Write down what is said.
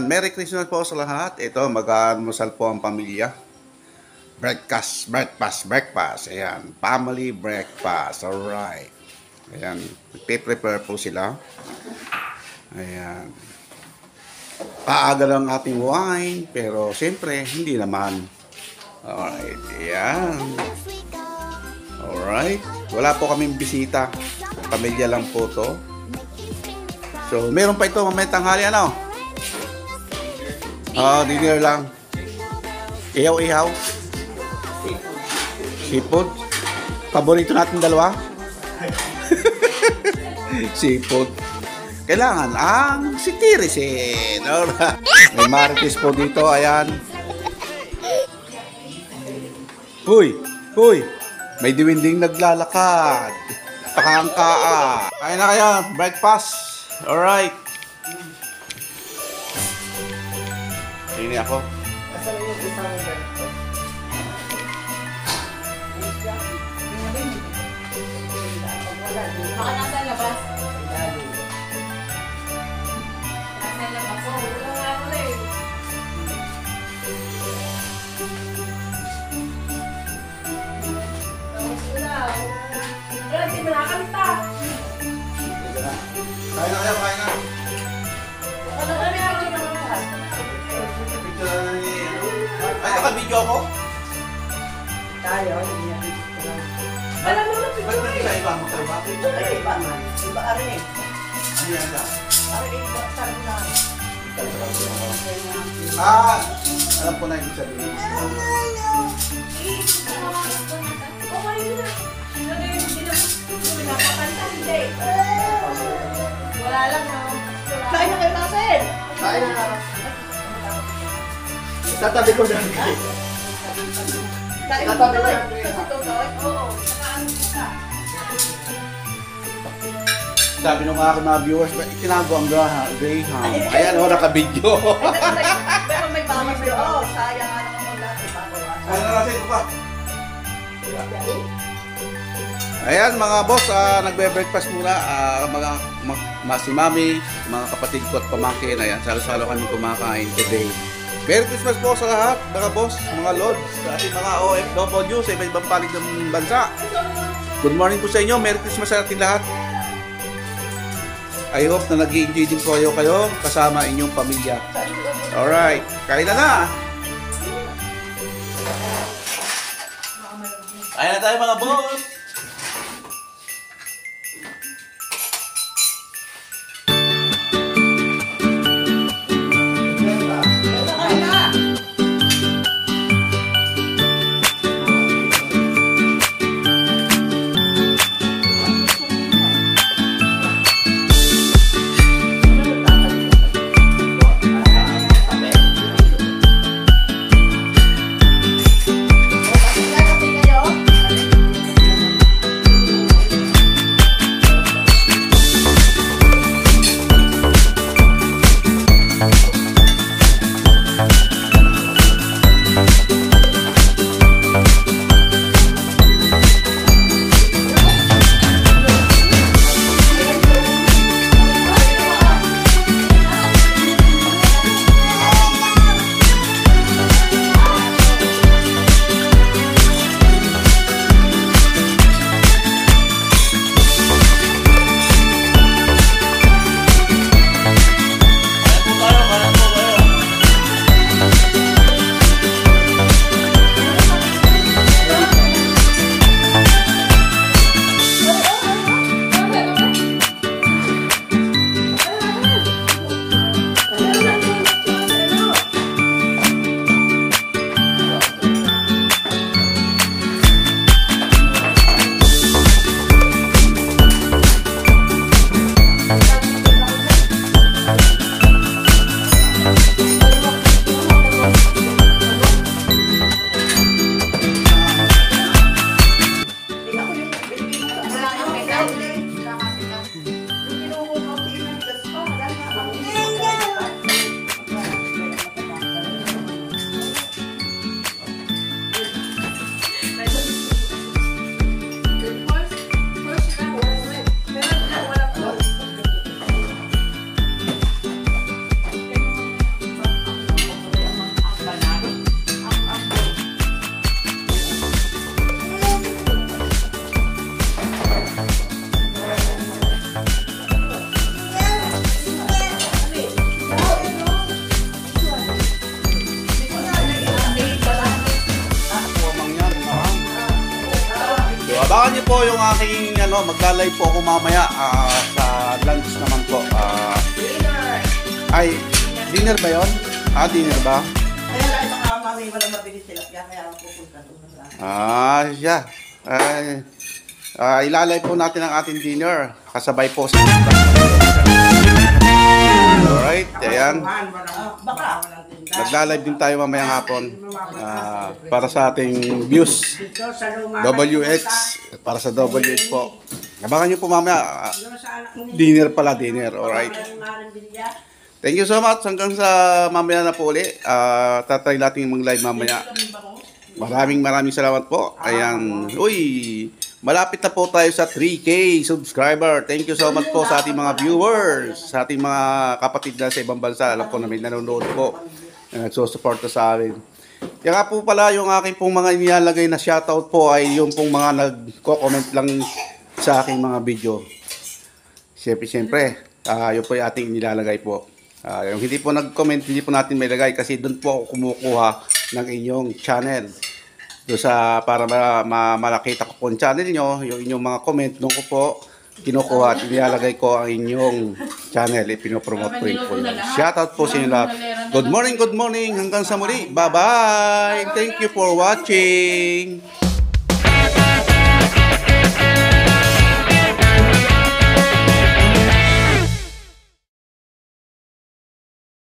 Ayan, Merry Christmas po sa lahat. Ito, mag-almusal po ang pamilya. Breakfast. Ayan, family breakfast. Alright. Ayan, prepare po sila. Ayan. Paaga lang ating wine, pero siyempre, hindi naman. Alright, ayan. Alright. Wala po kaming bisita. Pamilya lang po to. So, meron pa ito mamaya tanghali, ano? Dinner lang. Ihaw. Seafood. Paborito natin dalawa. Seafood. Kailangan ang sitirisin. Alright. May marites po dito. Ayan. Huy. May diwinding naglalakad. Pakangkaa. Kain na kayo. Breakfast. Alright. Sini ako. Baka nasa labas. Nasa labas. Wala nga ako eh. Wala, di mo nakakanta. Kain na. Ano kami ako yung mga Ay, naka-video ako? Tayo, hindi na dito. alam mo na Ba't ba sa iba mo tayo ba? Ay, iba man. Iba rin eh. Ano yan ka? Ay, iba. Sabi na. Alam ko na yung sabihin. wala lang no. Kain na kayo natin. Kain na. Tatabi ko na. Kain na Tatabi ko tayo. na. Kasi tutoy. Oo, nakaano ka. Sabi nung aking mga viewers, itinago ang Graham. Ayan, naka-video. Pero may bawas doon. Oh, sayang nga naman dati. Kain na natin ito pa. Ayan mga boss, nagbe-breakfast muna. Si Mami, mga kapatid ko at pamangkin. Ayan, salo-salo kami kumakain today. Merry Christmas po sa lahat, mga boss, mga lords, sa ating mga OFW sa iba-ibang panig ng bansa. Good morning po sa inyo. Merry Christmas sa ating lahat. I hope na nag-i-enjoy din po kayo kasama inyong pamilya. Alright, kain na! Kain na tayo mga boss! Abangan niyo po yung aking magla-live po ako mamaya sa lunch naman po. Ay, dinner ba yon? Dinner ba? Kaya lang baka mami wala mabilis sila. Kaya ako pupunta doon sa Yeah. Ilalive po natin ang ating dinner. Kasabay po sa... Alright, ayan. baka. Magla-live din tayo mamayang hapon para sa ating views. WH, para sa WH po. Abangan nyo po mamaya. Dinner pala, dinner. Alright. Thank you so much. Hanggang sa mamaya na po uli. Tatry natin mag-live mamaya. Maraming salamat po. Ayan. Uy, malapit na po tayo sa 3K subscriber. Thank you so much po sa ating mga viewers, sa ating mga kapatid na sa ibang bansa. Alam ko na may nanonood po, na nagsusuporta sa amin. Kaya nga po pala yung aking pong mga inilalagay na shoutout po ay yung pong mga nagko-comment lang sa aking mga video. Siyempre, yun po yung ating inilalagay po. Yung hindi po nag-comment, hindi po natin may lagay kasi doon po ako kumukuha ng inyong channel. Doon para malakita ko po ang channel nyo, yung inyong mga comment, doon ko po kinukuha at inilalagay ko ang inyong channel. Ipinopromote ko rin po yun. Shoutout po sa inyo lahat. Good morning. Hanggang sa muli. Bye-bye. Thank you for watching.